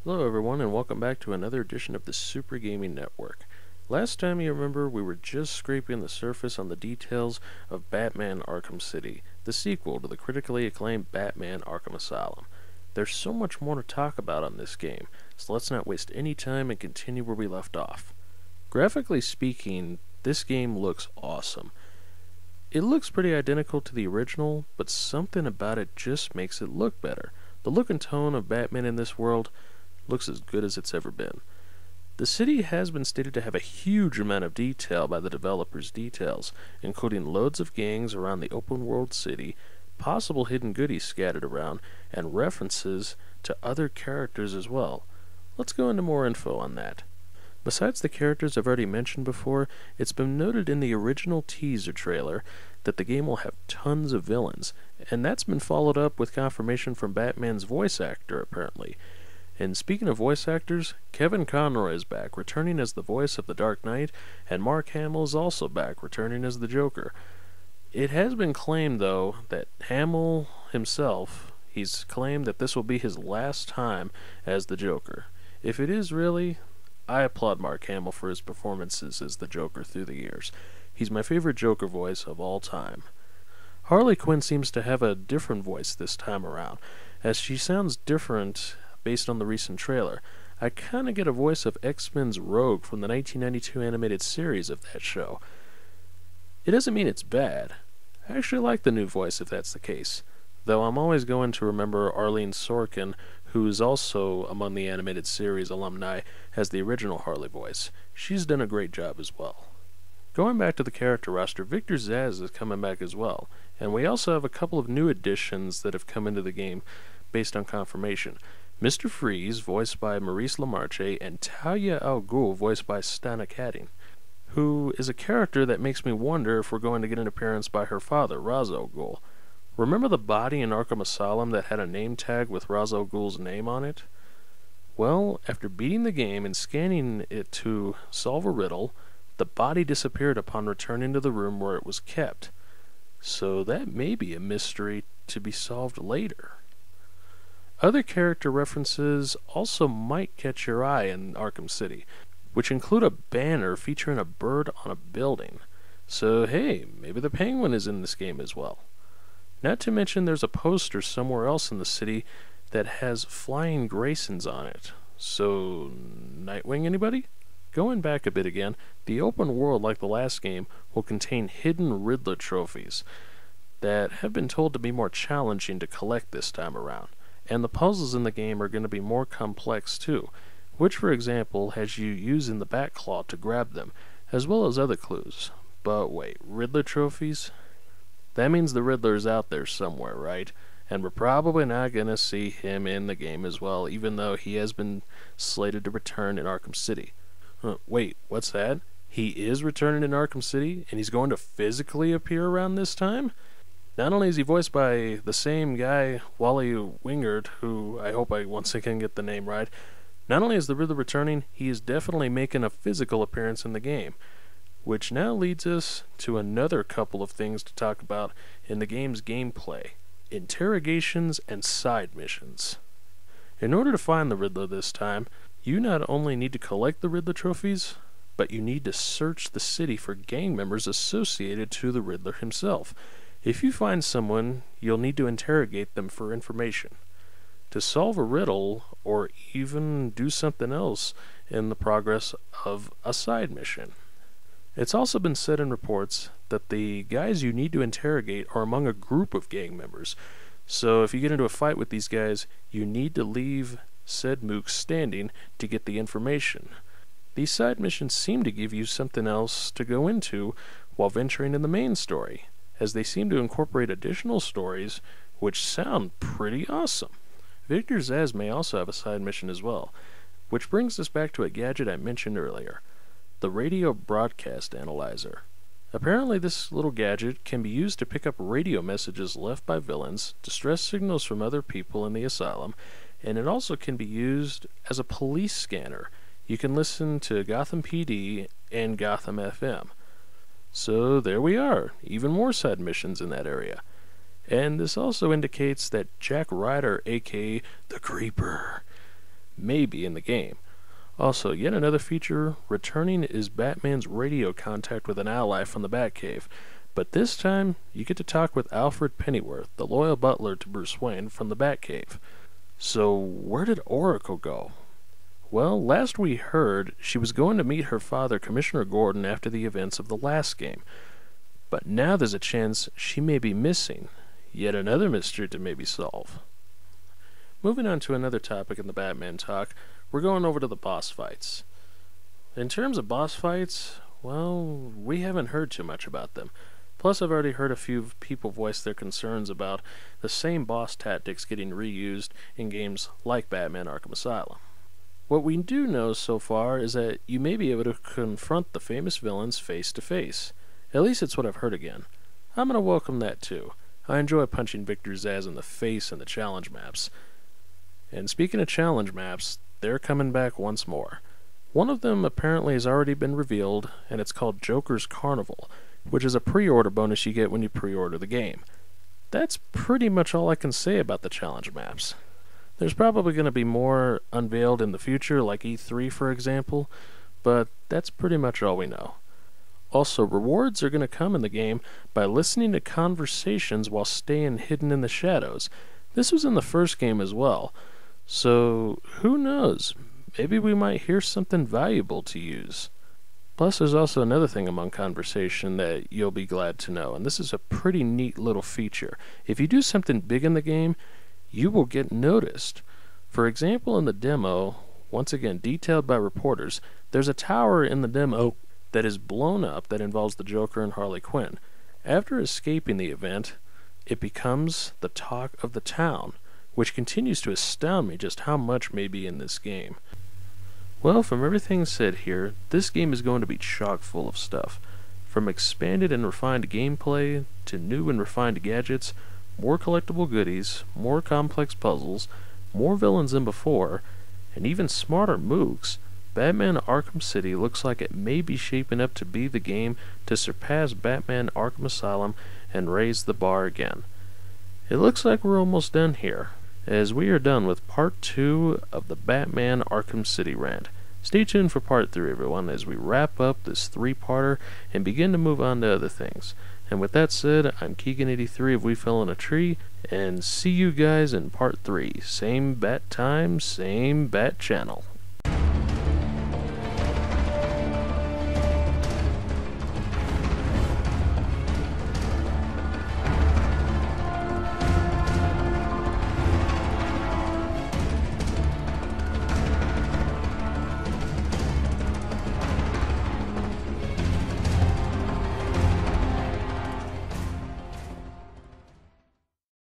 Hello everyone and welcome back to another edition of the Super Gaming Network. Last time you remember we were just scraping the surface on the details of Batman Arkham City, the sequel to the critically acclaimed Batman Arkham Asylum. There's so much more to talk about on this game, so let's not waste any time and continue where we left off. Graphically speaking, this game looks awesome. It looks pretty identical to the original, but something about it just makes it look better. The look and tone of Batman in this world looks as good as it's ever been. The city has been stated to have a huge amount of detail by the developers' details, including loads of gangs around the open world city, possible hidden goodies scattered around, and references to other characters as well. Let's go into more info on that. Besides the characters I've already mentioned before, it's been noted in the original teaser trailer that the game will have tons of villains, and that's been followed up with confirmation from Batman's voice actor apparently. And speaking of voice actors, Kevin Conroy is back, returning as the voice of the Dark Knight, and Mark Hamill is also back, returning as the Joker. It has been claimed, though, that Hamill himself, he's claimed that this will be his last time as the Joker. If it is really, I applaud Mark Hamill for his performances as the Joker through the years. He's my favorite Joker voice of all time. Harley Quinn seems to have a different voice this time around, as she sounds different based on the recent trailer. I kinda get a voice of X-Men's Rogue from the 1992 animated series of that show. It doesn't mean it's bad. I actually like the new voice if that's the case, though I'm always going to remember Arlene Sorkin, who is also among the animated series alumni, as the original Harley voice. She's done a great job as well. Going back to the character roster, Victor Zsasz is coming back as well, and we also have a couple of new additions that have come into the game based on confirmation. Mr. Freeze, voiced by Maurice LaMarche, and Talia al Ghul, voiced by Stana Katic, who is a character that makes me wonder if we're going to get an appearance by her father, Ra's al Ghul. Remember the body in Arkham Asylum that had a name tag with Ra's al Ghul's name on it? Well, after beating the game and scanning it to solve a riddle, the body disappeared upon returning to the room where it was kept. So that may be a mystery to be solved later. Other character references also might catch your eye in Arkham City, which include a banner featuring a bird on a building. So hey, maybe the Penguin is in this game as well. Not to mention there's a poster somewhere else in the city that has Flying Graysons on it. So, Nightwing anybody? Going back a bit again, the open world like the last game will contain hidden Riddler trophies that have been told to be more challenging to collect this time around. And the puzzles in the game are going to be more complex too, which for example has you using the Batclaw to grab them, as well as other clues. But wait, Riddler trophies? That means the Riddler is out there somewhere, right? And we're probably not going to see him in the game as well, even though he has been slated to return in Arkham City. Wait, what's that? He is returning in Arkham City, and he's going to physically appear around this time? Not only is he voiced by the same guy, Wally Wingert, who I hope I once again get the name right, not only is the Riddler returning, he is definitely making a physical appearance in the game, which now leads us to another couple of things to talk about in the game's gameplay: interrogations and side missions. In order to find the Riddler this time, you not only need to collect the Riddler trophies, but you need to search the city for gang members associated to the Riddler himself. If you find someone, you'll need to interrogate them for information, to solve a riddle, or even do something else in the progress of a side mission. It's also been said in reports that the guys you need to interrogate are among a group of gang members, so if you get into a fight with these guys, you need to leave said mooks standing to get the information. These side missions seem to give you something else to go into while venturing in the main story, as they seem to incorporate additional stories which sound pretty awesome. Victor Zsasz may also have a side mission as well, which brings us back to a gadget I mentioned earlier, the radio broadcast analyzer. Apparently this little gadget can be used to pick up radio messages left by villains, distress signals from other people in the asylum, and it also can be used as a police scanner. You can listen to Gotham PD and Gotham FM. So there we are, even more side missions in that area. And this also indicates that Jack Ryder, aka the Creeper, maybe in the game. Also, yet another feature returning is Batman's radio contact with an ally from the Batcave, but this time you get to talk with Alfred Pennyworth, the loyal butler to Bruce Wayne from the Batcave. So, where did Oracle go? Well, last we heard, she was going to meet her father, Commissioner Gordon, after the events of the last game. But now there's a chance she may be missing. Yet another mystery to maybe solve. Moving on to another topic in the Batman talk, we're going over to the boss fights. In terms of boss fights, well, we haven't heard too much about them. Plus, I've already heard a few people voice their concerns about the same boss tactics getting reused in games like Batman Arkham Asylum. What we do know so far is that you may be able to confront the famous villains face to face. At least it's what I've heard again. I'm going to welcome that too. I enjoy punching Victor Zsasz in the face in the challenge maps. And speaking of challenge maps, they're coming back once more. One of them apparently has already been revealed, and it's called Joker's Carnival, which is a pre-order bonus you get when you pre-order the game. That's pretty much all I can say about the challenge maps. There's probably going to be more unveiled in the future, like E3 for example, but that's pretty much all we know. Also, rewards are going to come in the game by listening to conversations while staying hidden in the shadows. This was in the first game as well, so who knows? Maybe we might hear something valuable to use. Plus, there's also another thing among conversation that you'll be glad to know, and this is a pretty neat little feature. If you do something big in the game, you will get noticed. For example, in the demo, once again detailed by reporters, there's a tower in the demo that is blown up that involves the Joker and Harley Quinn. After escaping the event, it becomes the talk of the town, which continues to astound me just how much may be in this game. Well, from everything said here, this game is going to be chock full of stuff. From expanded and refined gameplay, to new and refined gadgets, more collectible goodies, more complex puzzles, more villains than before, and even smarter mooks, Batman Arkham City looks like it may be shaping up to be the game to surpass Batman Arkham Asylum and raise the bar again. It looks like we're almost done here, as we are done with Part 2 of the Batman Arkham City rant. Stay tuned for Part 3, everyone, as we wrap up this three-parter and begin to move on to other things. And with that said, I'm Keegan83 of We Fell in a Tree, and see you guys in Part 3. Same bat time, same bat channel.